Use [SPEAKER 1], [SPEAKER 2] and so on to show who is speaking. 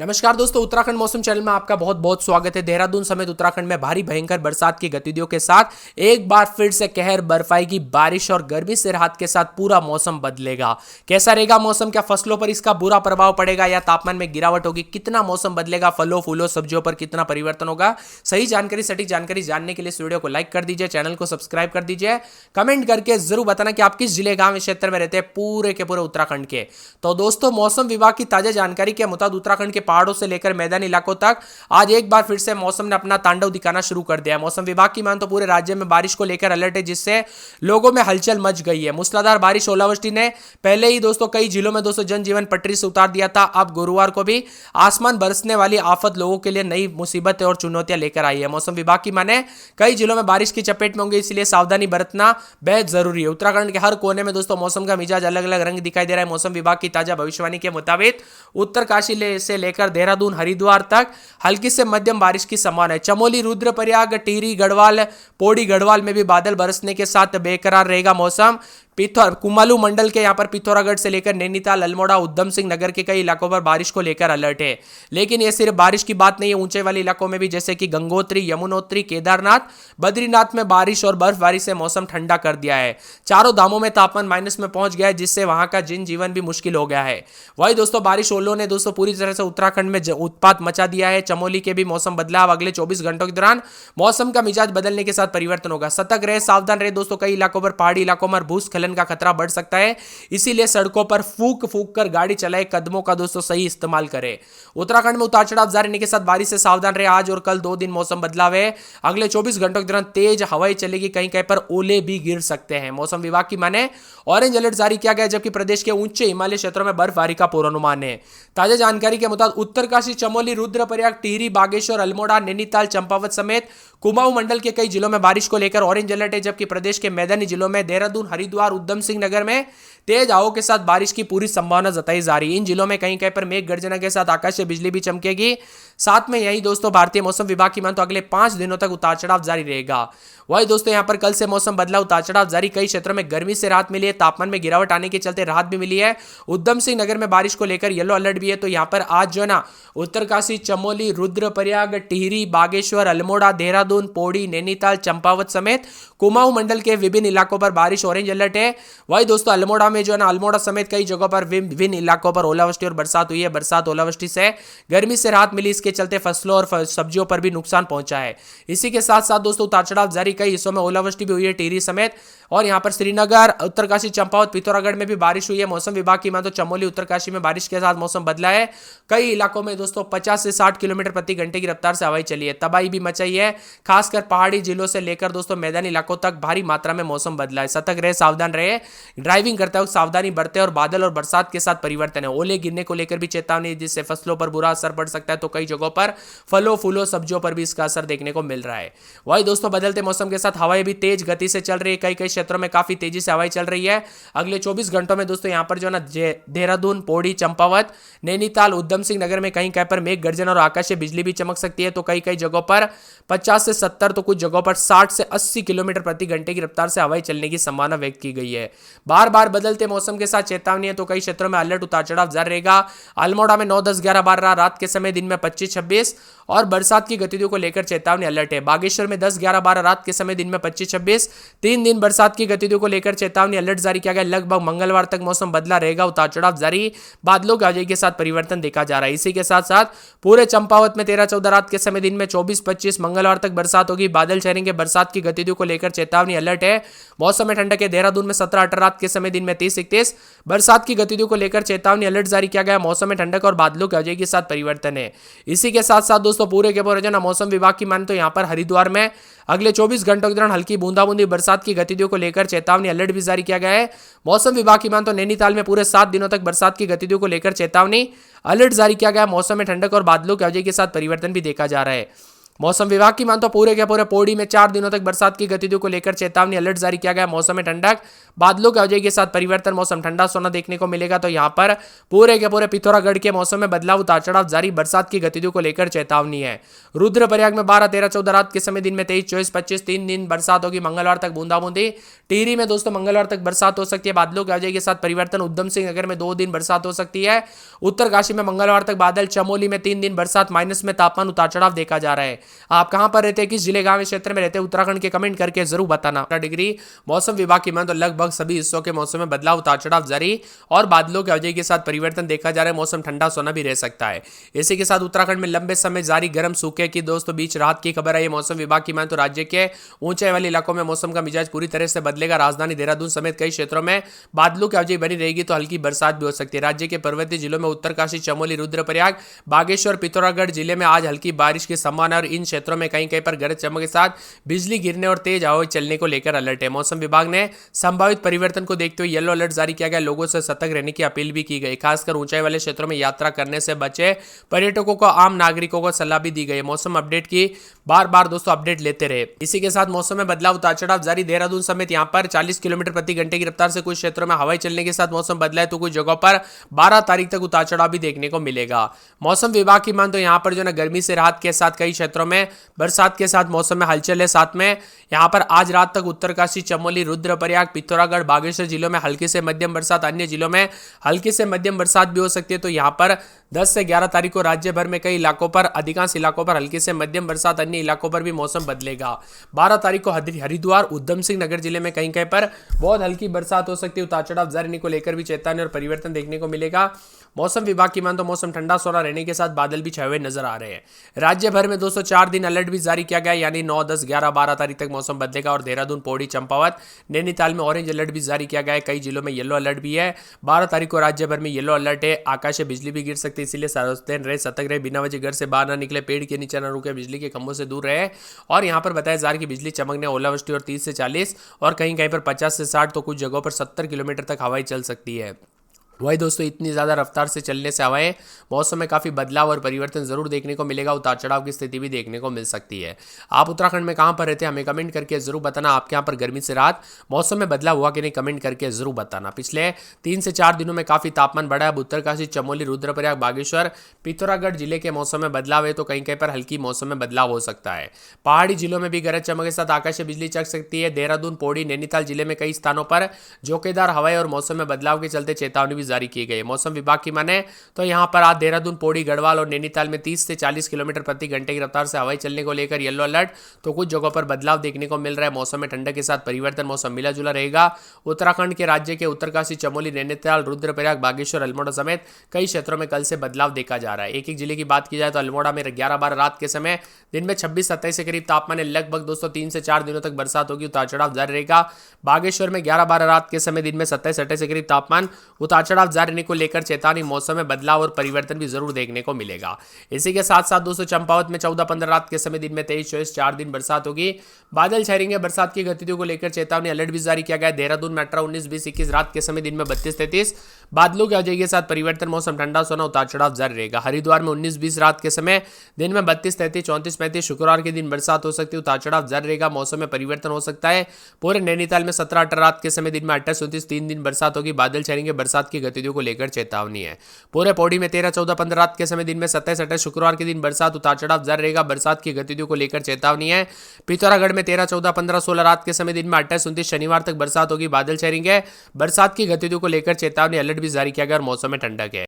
[SPEAKER 1] नमस्कार दोस्तों, उत्तराखंड मौसम चैनल में आपका बहुत बहुत स्वागत है। देहरादून समेत उत्तराखंड में भारी भयंकर बरसात की गतिविधियों के साथ एक बार फिर से कहर बर्फाई, बारिश और गर्मी से राहत के साथ पूरा मौसम बदलेगा। कैसा रहेगा मौसम? क्या फसलों पर इसका बुरा प्रभाव पड़ेगा या तापमान में गिरावट होगी? कितना मौसम बदलेगा? फलों फूलों सब्जियों पर कितना परिवर्तन होगा? सही जानकारी, सटीक जानकारी जानने के लिए इस वीडियो को लाइक कर दीजिए, चैनल को सब्सक्राइब कर दीजिए, कमेंट करके जरूर बताना कि आप किस जिले गांव क्षेत्र में रहते हैं पूरे के पूरे उत्तराखंड के। तो दोस्तों, मौसम विभाग की ताजा जानकारी के मुताबिक उत्तराखंड के पहाड़ों से लेकर मैदानी इलाकों तक आज एक बार फिर से मौसम ने अपना तांडव दिखाना शुरू कर दिया है। मौसम विभाग की मान तो पूरे राज्य में बारिश को लेकर अलर्ट है, जिससे लोगों में हलचल मच गई है। मूसलाधार बारिश, ओलावृष्टि ने पहले ही दोस्तों कई जिलों में दोस्तों जनजीवन पटरी से उतार दिया था। अब गुरुवार को भी आसमान बरसने वाली आफत लोगों के लिए नई मुसीबतें और चुनौतियां लेकर आई है। मौसम विभाग की माने कई जिलों में बारिश की चपेट में होंगे, इसलिए सावधानी बरतना बेहद जरूरी है। उत्तराखंड के हर कोने में दोस्तों मौसम का मिजाज अलग अलग रंग दिखाई दे रहा है। मौसम विभाग की ताजा भविष्यवाणी के मुताबिक उत्तरकाशी से लेकर देहरादून हरिद्वार तक हल्की से मध्यम बारिश की संभावना है। चमोली, रुद्रप्रयाग, टिहरी, गढ़वाल, पौड़ी गढ़वाल में भी बादल बरसने के साथ बेकरार रहेगा मौसम। कुमाऊं मंडल के यहां पर पिथौरागढ़ से लेकर नैनीताल, अल्मोड़ा, उधम सिंह नगर के कई इलाकों पर बारिश को लेकर अलर्ट है। लेकिन यह सिर्फ बारिश की बात नहीं है, ऊंचे वाले इलाकों में भी जैसे कि गंगोत्री, यमुनोत्री, केदारनाथ, बद्रीनाथ में बारिश और बर्फबारी से मौसम ठंडा कर दिया है। चारों धामों में तापमान माइनस में पहुंच गया है, जिससे वहां का जीवन भी मुश्किल हो गया है। वही दोस्तों बारिश ओलों ने दोस्तों पूरी तरह से उत्तराखंड में उत्पात मचा दिया है। चमोली के भी मौसम बदलाव अगले 24 घंटों के दौरान मौसम का मिजाज बदलने के साथ परिवर्तन होगा। सतर्क रहे, सावधान रहे दोस्तों। कई इलाकों पर, पहाड़ी इलाकों में भूस्खलन का खतरा बढ़ सकता है, इसीलिए सड़कों पर फूक फूक कर गाड़ी चलाए, कदमों का दोस्तों सही इस्तेमाल करें। उत्तराखंड में उतार चढ़ाव जारी रहने के साथ बारिश से सावधान रहे। आज और कल 2 दिन मौसम बदलाव है। अगले 24 घंटों के दौरान तेज हवाएं चलेगी, कहीं कहीं पर ओले भी गिर सकते हैं। मौसम विभाग की माने ऑरेंज अलर्ट जारी किया गया, जबकि प्रदेश के ऊंचे हिमालय क्षेत्रों में बर्फबारी का पूर्वानुमान है। ताजा जानकारी के मुताबिक उत्तरकाशी, चमोली, रुद्रप्रयाग, टिहरी, बागेश्वर, अल्मोड़ा, नैनीताल, चंपावत समेत कुमाऊं मंडल के कई जिलों में बारिश को लेकर ऑरेंज अलर्ट है, जबकि प्रदेश के मैदानी जिलों में देहरादून, हरिद्वार, उधम सिंह नगर में तेज हवाओं के साथ बारिश की पूरी संभावना जताई जा रही है। इन जिलों में कहीं कहीं पर मेघ गर्जना के साथ आकाशीय बिजली भी चमकेगी। साथ में यही दोस्तों भारतीय मौसम विभाग की मान तो अगले 5 दिनों तक उतार चढ़ाव जारी रहेगा। वही दोस्तों यहां पर कल से मौसम बदला, उतार चढ़ाव जारी। कई क्षेत्रों में गर्मी से राहत मिली है, तापमान में गिरावट आने के चलते राहत भी मिली है। उधम सिंह नगर में बारिश को लेकर येलो अलर्ट भी है। तो यहां पर आज जो है ना उत्तरकाशी, चमोली, रुद्रप्रयाग, टिहरी, बागेश्वर, अल्मोड़ा, देहरादून, पौड़ी, नैनीताल, चंपावत समेत कुमाऊं मंडल के विभिन्न इलाकों पर बारिश ऑरेंज अलर्ट है। वही दोस्तों अल्मोड़ा में जो है ना, अल्मोड़ा समेत कई जगहों पर विभिन्न इलाकों पर ओलावृष्टि और बरसात हुई है। बरसात ओलावृष्टि से गर्मी से राहत मिली, इसके चलते फसलों और सब्जियों पर भी नुकसान पहुंचा है। इसी के साथ साथ दोस्तों उतार चढ़ाव जारी, कई हिस्सों में ओलावृष्टि भी हुई है, टिहरी समेत। और यहां पर श्रीनगर, उत्तरकाशी, चंपावत, पिथौरागढ़ में भी बारिश हुई है। मौसम विभाग की मान तो चमोली, उत्तरकाशी में बारिश के साथ मौसम बदला है। कई इलाकों में दोस्तों 50 से 60 किलोमीटर प्रति घंटे की रफ्तार से हवाएं चली है। तबाही भी मचाई है, खासकर पहाड़ी जिलों से लेकर दोस्तों मैदानी इलाकों तक भारी मात्रा में मौसम बदला है। सतर्क रहे, सावधान रहे, ड्राइविंग करते वक्त सावधानी बरते। और बादल और बरसात के साथ परिवर्तन है। ओले गिरने को लेकर भी चेतावनी, जिससे फसलों पर बुरा असर पड़ सकता है। तो कई जगहों पर फलों फूलों सब्जियों पर भी इसका असर देखने को मिल रहा है। वही दोस्तों बदलते मौसम के साथ हवाएं भी तेज गति से चल रही है। कई कई क्षेत्रों में काफी तेजी से हवाएं चल रही है। अगले 24 घंटों में दोस्तों यहां पर जो है ना देहरादून, पौड़ी, चंपावत, नैनीताल, उधम सिंह नगर में कहीं कहीं पर मेघ गर्जन और आकाशीय बिजली भी चमक सकती है। तो कई कई जगहों पर 50 से 70, तो कुछ जगहों पर 60 से 80 किलोमीटर प्रति घंटे की रफ्तार से हवाएं चलने की संभावना व्यक्त की गई है। बार बार बदलते मौसम के साथ चेतावनी है। तो कई क्षेत्रों में अलर्ट, उतार चढ़ाव जारी रहेगा। अल्मोड़ा में 9, 10, 11, 12 रात के समय, दिन में 25, 26 और बरसात की गतिविधियों को लेकर चेतावनी अलर्ट है। बागेश्वर में 10, 11, 12 रात के समय, दिन में 25, 26 3 दिन बरसात की गतिविधियों को लेकर चेतावनी अलर्ट जारी किया गया। लगभग मंगलवार तक मौसम बदला रहेगा, उतार चढ़ाव जारी, बादलों की आवाजाही के साथ परिवर्तन देखा जा रहा है। इसी के साथ साथ पूरे चंपावत में 13, 14 रात के समय, दिन में 24, 25 मंगलवार तक बरसात होगी। बादल छाएंगे, बरसात की गतिविधियों को लेकर चेतावनी अलर्ट है। मौसम में ठंडक है। देहरादून में 17, 18 रात के समय, दिन में 30, 31 बरसात की गतिविधियों को लेकर चेतावनी अलर्ट जारी किया गया। मौसम में ठंडक और बादलों की आवाजाही के साथ परिवर्तन है। इसी के साथ साथ दोस्तों पूरे के पूरे जो ना मौसम विभाग की माने तो यहां पर हरिद्वार में अगले 24 घंटों के दौरान हल्की बूंदाबूंदी बरसात की गतिविधियों को लेकर चेतावनी अलर्ट भी जारी किया गया है। मौसम विभाग की मान तो नैनीताल में पूरे 7 दिनों तक बरसात की गतिविधियों को लेकर चेतावनी अलर्ट जारी किया गया। मौसम में ठंडक और बादलों की आवाजाही के साथ परिवर्तन भी देखा जा रहा है। मौसम विभाग की मानतो पूरे के पूरे पौड़ी में 4 दिनों तक बरसात की गतिविधियों को लेकर चेतावनी अलर्ट जारी किया गया। मौसम में ठंडक, बादलों के अवजय के साथ परिवर्तन, मौसम ठंडा सोना देखने को मिलेगा। तो यहाँ पर पूरे के पूरे पिथौरागढ़ के मौसम में बदलाव, उतार चढ़ाव जारी, बरसात की गतिविधियों को लेकर चेतावनी है। रुद्रप्रयाग में 12, 13, 14 रात के समय, दिन में 23, 24, 25 3 दिन बरसात होगी। मंगलवार तक बूंदाबूंदी। टिहरी में दोस्तों मंगलवार तक बरसात हो सकती है, बादलों के अवजय के साथ परिवर्तन। उधम सिंह नगर में 2 दिन बरसात हो सकती है। उत्तरकाशी में मंगलवार तक बादल, चमोली में 3 दिन बरसात, माइनस में तापमान उतार चढ़ाव देखा जा रहा है। आप कहां पर रहते हैं, किस जिले गांव क्षेत्र में रहते हैं, उत्तराखंड के कमेंट करके जरूर बताना। डिग्री मौसम विभाग की मान तो लगभग सभी हिस्सों के मौसम में बदलाव, उतार चढ़ाव जारी और बादलों के अवजय के साथ परिवर्तन देखा जा रहा है। मौसम ठंडा सोना भी रह सकता है। इसी के साथ उत्तराखंड में लंबे समय जारी गर्म सूखे की दोस्तों बीच राहत की खबर है। मौसम विभाग की मान तो राज्य के ऊंचाई वाले इलाकों में मौसम का मिजाज पूरी तरह से बदलेगा। राजधानी देहरादून समेत कई क्षेत्रों में बादलों की अवजय बनी रहेगी, तो हल्की बरसात भी हो सकती है। राज्य के पर्वतीय जिलों में उत्तरकाशी, चमोली, रुद्रप्रयाग, बागेश्वर, पिथौरागढ़ जिले में आज हल्की बारिश की संभावना और इन क्षेत्रों में कहीं कहीं पर गरज चमक के साथ बिजली गिरने और तेज हवाएं चलने को लेकर अलर्ट है। मौसम विभाग ने संभावित परिवर्तन को देखते हुए येलो अलर्ट जारी किया गया। लोगों से सतर्क रहने की अपील भी की गई। खासकर ऊंचाई वाले क्षेत्रों में यात्रा करने से बचे पर्यटकों को, आम नागरिकों को सलाह भी दी गई। मौसम अपडेट की बार बार दोस्तों अपडेट लेते रहे। इसी के साथ मौसम में बदलाव, उतार चढ़ाव जारी। देहरादून समेत यहां पर 40 किलोमीटर प्रति घंटे की रफ्तार से कुछ क्षेत्रों में हवाएं चलने के साथ मौसम बदला है, तो कुछ जगहों पर 12 तारीख तक उतार चढ़ाव भी देखने को मिलेगा। मौसम विभाग की मान तो यहां पर जो ना गर्मी से राहत के साथ कई क्षेत्रों में बरसात के साथ मौसम में हलचल है। साथ में यहां पर आज रात तक उत्तरकाशी, चमोली, रुद्रप्रयाग, पिथौरागढ़, बागेश्वर जिलों में हल्की से मध्यम बरसात, अन्य जिलों में हल्की से मध्यम बरसात भी हो सकती है। तो यहां पर 10 से 11 तारीख को राज्य भर में कई इलाकों पर, अधिकांश इलाकों पर हल्की से मध्यम बरसात, अन्य इलाकों पर भी मौसम बदलेगा। 12 तारीख को हरिद्वार, उधम सिंह नगर जिले में कहीं कहीं पर बहुत हल्की बरसात हो सकती है। उतार चढ़ाव जारी को लेकर भी चेतावनी और परिवर्तन देखने को मिलेगा। मौसम विभाग की मान तो मौसम ठंडा सोना रहने के साथ बादल भी छाए हुए नजर आ रहे हैं। राज्य भर में दोस्तों 4 दिन अलर्ट भी जारी किया गया, यानी 9, 10, 11, 12 तारीख तक मौसम बदलेगा। और देहरादून, पौड़ी, चंपावत, नैनीताल में ऑरेंज अलर्ट भी जारी किया गया है। कई जिलों में येलो अलर्ट भी है। 12 तारीख को राज्य भर में येलो अलर्ट है। आकाश से बिजली भी गिर सकती है, इसलिए सावधान रहे, सतर्क रहे, बिना वजह घर से बाहर ना निकले, पेड़ के नीचे न रुके, बिजली के खंभों से दूर रहे। और यहाँ पर बताया जा रहा है कि बिजली चमकने, ओलावृष्टि और 30 से 40 और कहीं कहीं पर 50 से 60 तो कुछ जगहों पर 70 किलोमीटर तक हवाएं चल सकती है। वही दोस्तों इतनी ज़्यादा रफ्तार से चलने से हवाएं मौसम में काफ़ी बदलाव और परिवर्तन जरूर देखने को मिलेगा। उतार चढ़ाव की स्थिति भी देखने को मिल सकती है। आप उत्तराखंड में कहाँ पर रहते हैं हमें कमेंट करके जरूर बताना। आपके यहाँ पर गर्मी से राहत, मौसम में बदलाव हुआ कि नहीं, कमेंट करके जरूर बताना। पिछले 3 से 4 दिनों में काफ़ी तापमान बढ़ा है। उत्तरकाशी, चमोली, रुद्रप्रयाग, बागेश्वर, पिथौरागढ़ जिले के मौसम में बदलाव है, तो कहीं कहीं पर हल्की मौसम में बदलाव हो सकता है। पहाड़ी जिलों में भी गरज चमक के साथ आकाश से बिजली चमक सकती है। देहरादून, पौड़ी, नैनीताल जिले में कई स्थानों पर झोंकेदार हवाएं और मौसम में बदलाव के चलते चेतावनी भी जारी की गई। मौसम विभाग की माने तो यहां पर आज देहरादून, पौड़ी, गढ़वाल और नैनीताल में 30 से 40 किलोमीटर प्रति घंटे की रफ्तार से हवाएं चलने को लेकर येलो अलर्ट, तो कुछ जगहों पर बदलाव देखने को मिल रहा है। मौसम में ठंडक के साथ परिवर्तन, मौसम मिला जुला रहेगा। उत्तराखंड के राज्य के उत्तरकाशी, चमोली, नैनीताल, रुद्रप्रयाग, बागेश्वर, अल्मोड़ा समेत कई क्षेत्रों में कल से बदलाव देखा जा रहा है। एक एक जिले की बात की जाए तो अल्मोड़ा में 11-12 रात के समय, दिन में 26-27 के करीब तापमान है। लगभग दोस्तों 3 से 4 दिनों तक बरसात होगी, उतार चढ़ाव जारी रहेगा। बागेश्वर में 11-12 रात के समय, दिन में 27-28 के करीब तापमान, उतार चढ़ाव जारी रहने को लेकर चेतावनी। मौसम में बदलाव और परिवर्तन भी जरूर देखने को मिलेगा। इसी के साथ साथ दोस्तों चंपावत में 14-15 रात के समय, दिन में 23-24 4 दिन बरसात होगी। बादल छाएंगे, बरसात की गतिविधियों को लेकर चेतावनी अलर्ट भी जारी किया गया। देहरादून में 18-19-20-21 रात के समय, दिन में 32-33 बादलों की अवजय के साथ परिवर्तन, मौसम ठंडा सोना, उतार चढ़ाव जारी रहेगा। हरिद्वार में 19-20 रात के समय, दिन में 32-33 34-35 शुक्रवार के दिन बरसात हो सकती है, उतार चढ़ाव जारी रहेगा। मौसम में परिवर्तन हो सकता है। पूरे नैनीताल में 17-18 रात के समय, दिन में 28-29 3 दिन बरसात होगी। बादल छाएंगे, बरसात की गतिविधियों को लेकर चेतावनी है। पूरे पौड़ी में 13-14-15 रात के समय, दिन में 27-28 शुक्रवार के दिन बरसात, उतार चढ़ाव जारी रहेगा। बरसात की गतिविधियों को लेकर चेतावनी है। पिथौरागढ़ में 13-14-15-16 रात के समय, दिन में 28-29 शनिवार तक बरसात होगी। बादल छाएंगे, बरसात की गतिविधियों को लेकर चेतावनी अलर्ट भी जारी किया गया और मौसम में ठंडक है।